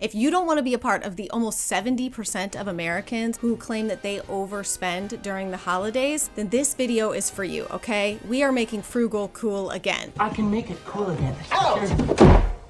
If you don't want to be a part of the almost 70% of Americans who claim that they overspend during the holidays, then this video is for you, okay? We are making frugal cool again. I can make it cool again.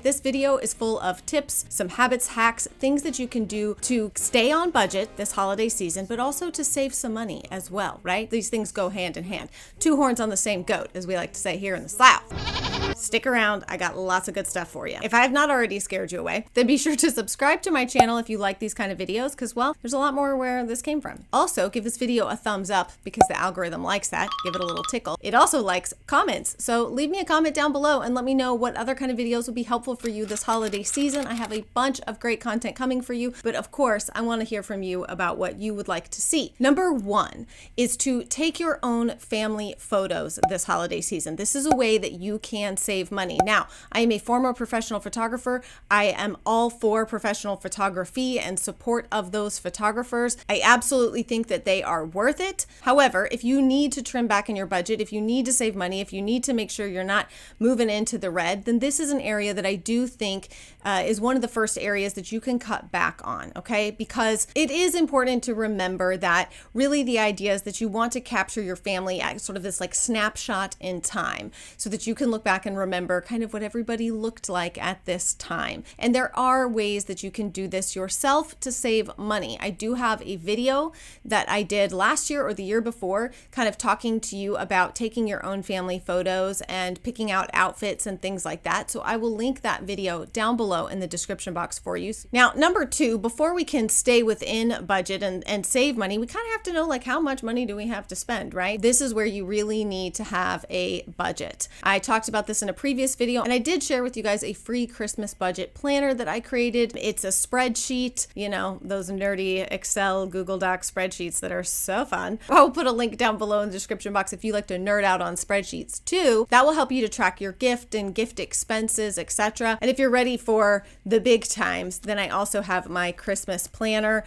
This video is full of tips, some habits, hacks, things that you can do to stay on budget this holiday season, but also to save some money as well, right? These things go hand in hand. Two horns on the same goat, as we like to say here in the South. Stick around, I got lots of good stuff for you. If I have not already scared you away, then be sure to subscribe to my channel if you like these kind of videos, because, well, there's a lot more where this came from. Also, give this video a thumbs up because the algorithm likes that. Give it a little tickle. It also likes comments, so leave me a comment down below and let me know what other kind of videos would be helpful for you this holiday season. I have a bunch of great content coming for you, but of course, I want to hear from you about what you would like to see. Number one is to take your own family photos this holiday season. This is a way that you can save money. Now, I am a former professional photographer. I am all for professional photography and support of those photographers. I absolutely think that they are worth it. However, if you need to trim back in your budget, if you need to save money, if you need to make sure you're not moving into the red, then this is an area that I do think is one of the first areas that you can cut back on, okay? Because it is important to remember that really the idea is that you want to capture your family at sort of this like snapshot in time so that you can look back and remember kind of what everybody looked like at this time. And there are ways that you can do this yourself to save money. I do have a video that I did last year or the year before kind of talking to you about taking your own family photos and picking out outfits and things like that. So I will link that video down below in the description box for you. Now, number two, before we can stay within budget and save money, we kind of have to know like how much money do we have to spend, right? This is where you really need to have a budget. I talked about this in a previous video, and I did share with you guys a free Christmas budget planner that I created. It's a spreadsheet, you know, those nerdy Excel, Google Docs spreadsheets that are so fun. I'll put a link down below in the description box if you like to nerd out on spreadsheets too. That will help you to track your gift and gift expenses, etc. And if you're ready for the big times, then I also have my Christmas planner.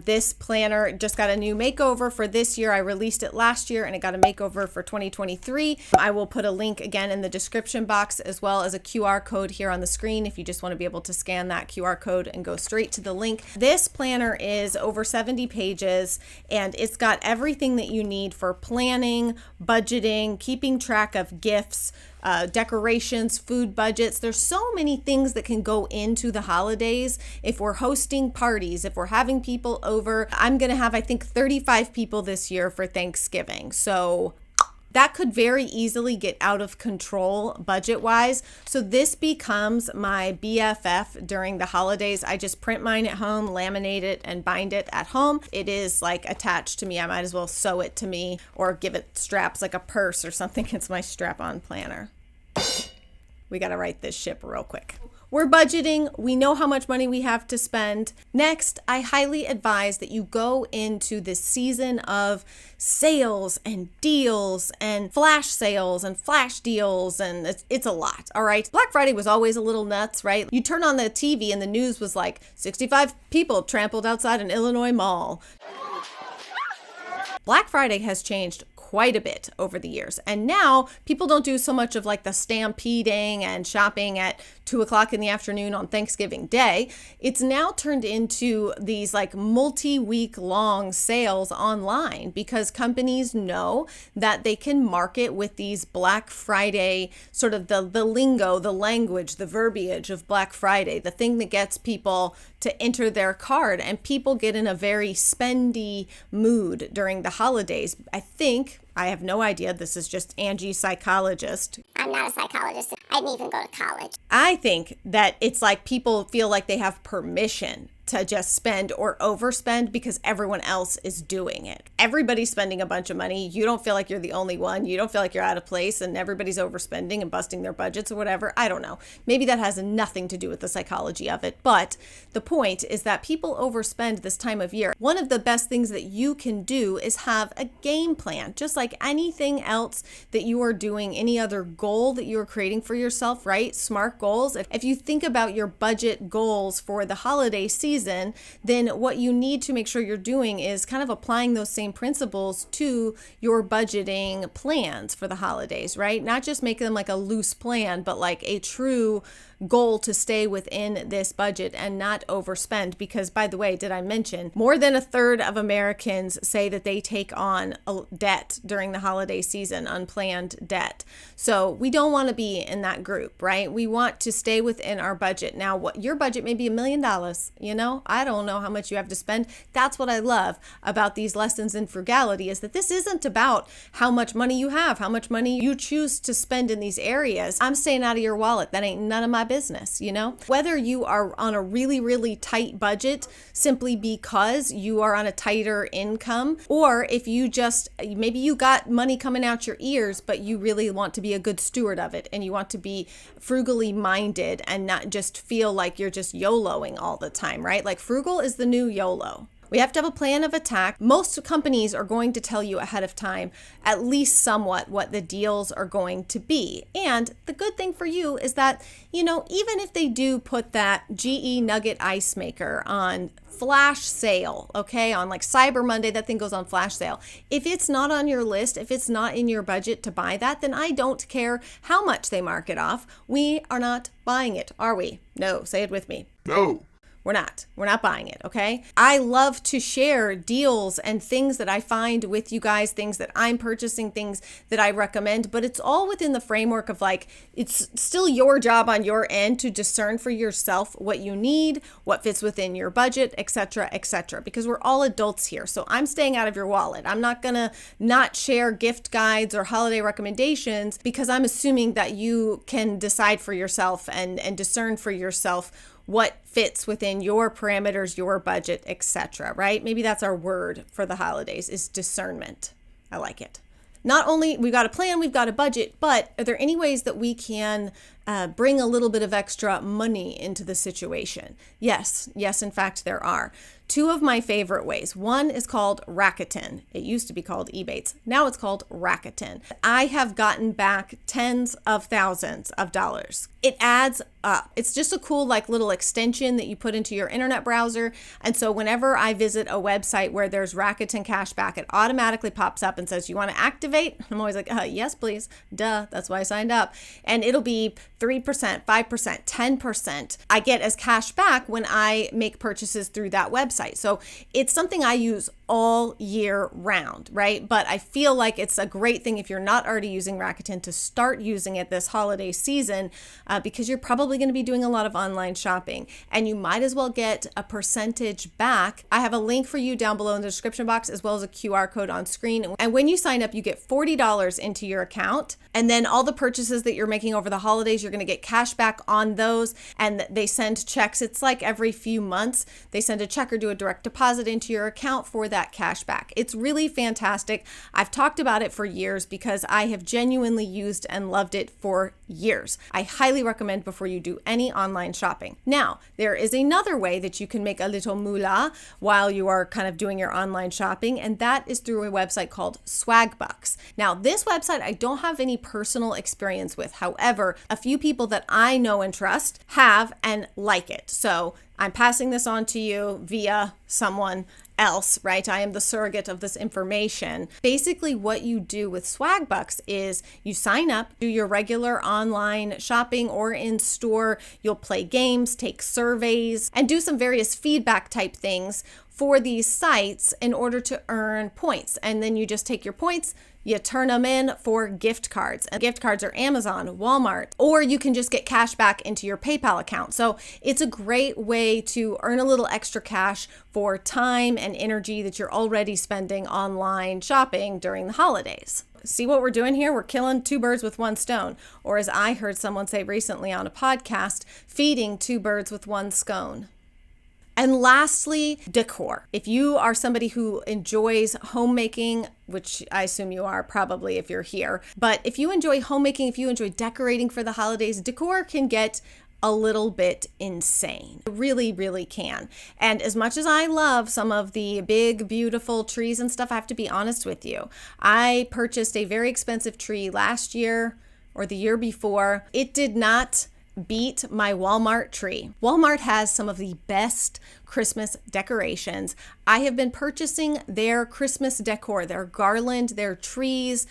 This planner just got a new makeover for this year. I released it last year and it got a makeover for 2023. I will put a link again in the description box as well as a QR code here on the screen if you just want to be able to scan that QR code and go straight to the link. This planner is over 70 pages and it's got everything that you need for planning, budgeting, keeping track of gifts, decorations, food budgets. There's so many things that can go into the holidays. If we're hosting parties, if we're having people over, I'm going to have, I think, 35 people this year for Thanksgiving. So that could very easily get out of control budget-wise. So this becomes my BFF during the holidays. I just print mine at home, laminate it, and bind it at home. It is like attached to me. I might as well sew it to me or give it straps like a purse or something. It's my strap-on planner. We got to write this ship real quick. We're budgeting. We know how much money we have to spend. Next, I highly advise that you go into this season of sales and deals and flash sales and flash deals, and it's a lot, all right? Black Friday was always a little nuts, right? You turn on the TV and the news was like 65 people trampled outside an Illinois mall. Black Friday has changed quite a bit over the years. And now people don't do so much of like the stampeding and shopping at 2 o'clock in the afternoon on Thanksgiving Day. It's now turned into these like multi-week long sales online because companies know that they can market with these Black Friday, sort of the lingo, the language, the verbiage of Black Friday, the thing that gets people to enter their card, and people get in a very spendy mood during the holidays. I have no idea. This is just Angie, psychologist. I'm not a psychologist. I didn't even go to college. I think that it's like people feel like they have permission to just spend or overspend because everyone else is doing it. Everybody's spending a bunch of money. You don't feel like you're the only one. You don't feel like you're out of place and everybody's overspending and busting their budgets or whatever. I don't know. Maybe that has nothing to do with the psychology of it. But the point is that people overspend this time of year. One of the best things that you can do is have a game plan, just like anything else that you are doing, any other goal that you are creating for yourself, right? SMART goals. If you think about your budget goals for the holiday season, then what you need to make sure you're doing is kind of applying those same principles to your budgeting plans for the holidays, right? Not just make them like a loose plan, but like a true goal to stay within this budget and not overspend. Because, by the way, did I mention more than a third of Americans say that they take on a debt during the holiday season, unplanned debt. So we don't want to be in that group, right? We want to stay within our budget. Now, what your budget may be $1 million, I don't know how much you have to spend. That's what I love about these lessons in frugality, is that this isn't about how much money you have, how much money you choose to spend in these areas. I'm staying out of your wallet. That ain't none of my business, Whether you are on a really, really tight budget simply because you are on a tighter income, or if maybe you got money coming out your ears, but you really want to be a good steward of it and you want to be frugally minded and not just feel like you're just YOLOing all the time, right? Like frugal is the new YOLO. We have to have a plan of attack. Most companies are going to tell you ahead of time, at least somewhat, what the deals are going to be. And the good thing for you is that, even if they do put that GE Nugget ice maker on flash sale, okay, on like Cyber Monday, that thing goes on flash sale. If it's not on your list, if it's not in your budget to buy that, then I don't care how much they mark it off. We are not buying it, are we? No, say it with me. No. We're not buying it, okay? I love to share deals and things that I find with you guys, things that I'm purchasing, things that I recommend, but it's all within the framework of it's still your job on your end to discern for yourself what you need, what fits within your budget, etc., because we're all adults here. So I'm staying out of your wallet. I'm not gonna not share gift guides or holiday recommendations because I'm assuming that you can decide for yourself and discern for yourself what fits within your parameters, your budget, etc., right? Maybe that's our word for the holidays, is discernment. I like it. Not only we've got a plan, we've got a budget, but are there any ways that we can bring a little bit of extra money into the situation? Yes, in fact, there are. Two of my favorite ways. One is called Rakuten. It used to be called Ebates. Now it's called Rakuten. I have gotten back tens of thousands of dollars. It adds up. It's just a cool little extension that you put into your internet browser. And so whenever I visit a website where there's Rakuten cashback, it automatically pops up and says, you want to activate? I'm always like, yes, please. Duh, that's why I signed up. And it'll be 3%, 5%, 10%. I get as cash back when I make purchases through that website. So it's something I use all year round, right? But I feel like it's a great thing if you're not already using Rakuten to start using it this holiday season because you're probably going to be doing a lot of online shopping and you might as well get a percentage back. I have a link for you down below in the description box as well as a QR code on screen. And when you sign up, you get $40 into your account. And then all the purchases that you're making over the holidays, you're going to get cash back on those. And they send checks. It's like every few months, they send a check or do a direct deposit into your account for that cash back. It's really fantastic. I've talked about it for years because I have genuinely used and loved it for years. I highly recommend before you do any online shopping. Now, there is another way that you can make a little moolah while you are kind of doing your online shopping, and that is through a website called Swagbucks. Now, this website I don't have any personal experience with. However, a few people that I know and trust have and like it. So I'm passing this on to you via someone else, right? I am the surrogate of this information. Basically, what you do with Swagbucks is you sign up, do your regular online shopping or in store. You'll play games, take surveys, and do some various feedback type things for these sites in order to earn points. And then you just take your points, you turn them in for gift cards. And gift cards are Amazon, Walmart, or you can just get cash back into your PayPal account. So it's a great way to earn a little extra cash for time and energy that you're already spending online shopping during the holidays. See what we're doing here? We're killing two birds with one stone. Or as I heard someone say recently on a podcast, feeding two birds with one scone. And lastly, decor. If you are somebody who enjoys homemaking, which I assume you are probably if you're here, but if you enjoy homemaking, if you enjoy decorating for the holidays, decor can get a little bit insane. It really, really can. And as much as I love some of the big, beautiful trees and stuff, I have to be honest with you. I purchased a very expensive tree last year or the year before. It did not beat my Walmart tree. Walmart has some of the best Christmas decorations. I have been purchasing their Christmas decor, their garland, their trees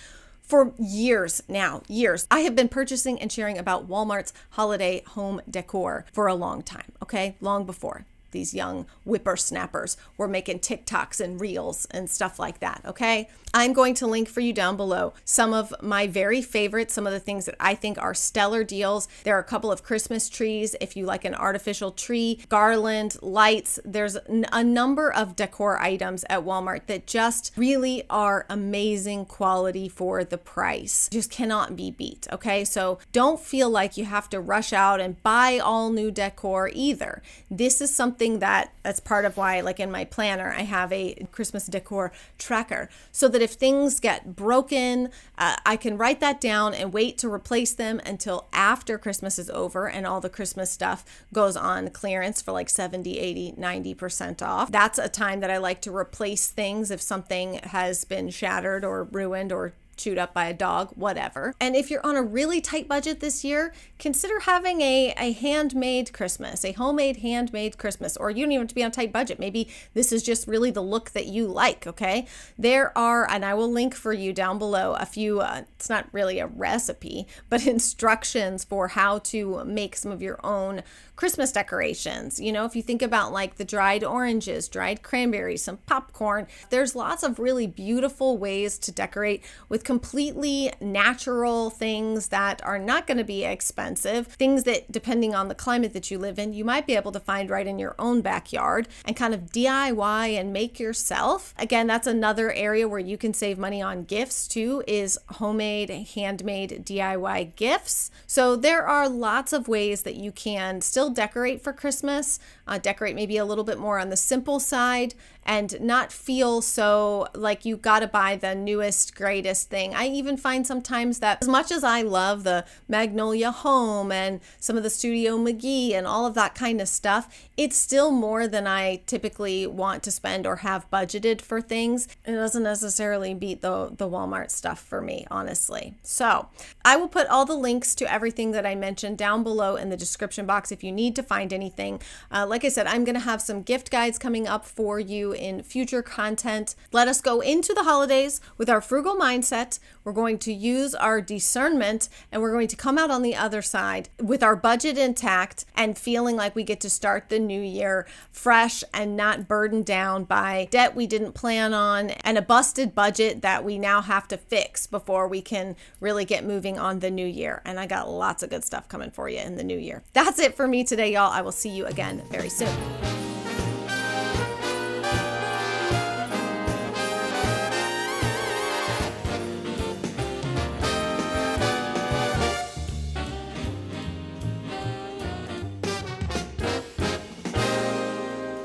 For years now, years, I have been purchasing and sharing about Walmart's holiday home decor for a long time, okay? Long before these young whippersnappers were making TikToks and reels and stuff like that, okay? I'm going to link for you down below some of my very favorites, some of the things that I think are stellar deals. There are a couple of Christmas trees if you like an artificial tree, garland, lights. There's a number of decor items at Walmart that just really are amazing quality for the price. Just cannot be beat, okay? So don't feel like you have to rush out and buy all new decor either. This is something that's part of why, like in my planner, I have a Christmas decor tracker so that if things get broken, I can write that down and wait to replace them until after Christmas is over and all the Christmas stuff goes on clearance for like 70, 80, 90% off. That's a time that I like to replace things if something has been shattered or ruined or chewed up by a dog, whatever. And if you're on a really tight budget this year, consider having a handmade Christmas, a homemade handmade Christmas, or you don't even have to be on a tight budget. Maybe this is just really the look that you like, okay? There are, and I will link for you down below, a few, it's not really a recipe, but instructions for how to make some of your own Christmas decorations. You know, if you think about like the dried oranges, dried cranberries, some popcorn, there's lots of really beautiful ways to decorate with completely natural things that are not going to be expensive, things that depending on the climate that you live in, you might be able to find right in your own backyard and kind of DIY and make yourself. Again, that's another area where you can save money on gifts too, is homemade, handmade DIY gifts. So there are lots of ways that you can still decorate for Christmas, decorate maybe a little bit more on the simple side and not feel so like you got to buy the newest, greatest thing. I even find sometimes that as much as I love the Magnolia Home and some of the Studio McGee and all of that kind of stuff, it's still more than I typically want to spend or have budgeted for things. It doesn't necessarily beat the Walmart stuff for me, honestly. So I will put all the links to everything that I mentioned down below in the description box if you need to find anything. Like I said, I'm going to have some gift guides coming up for you in future content. Let us go into the holidays with our frugal mindset. We're going to use our discernment and we're going to come out on the other side with our budget intact and feeling like we get to start the new year fresh and not burdened down by debt we didn't plan on and a busted budget that we now have to fix before we can really get moving on the new year. And I got lots of good stuff coming for you in the new year. That's it for me today, y'all. I will see you again very soon.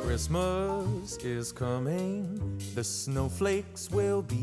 Christmas is coming, the snowflakes will be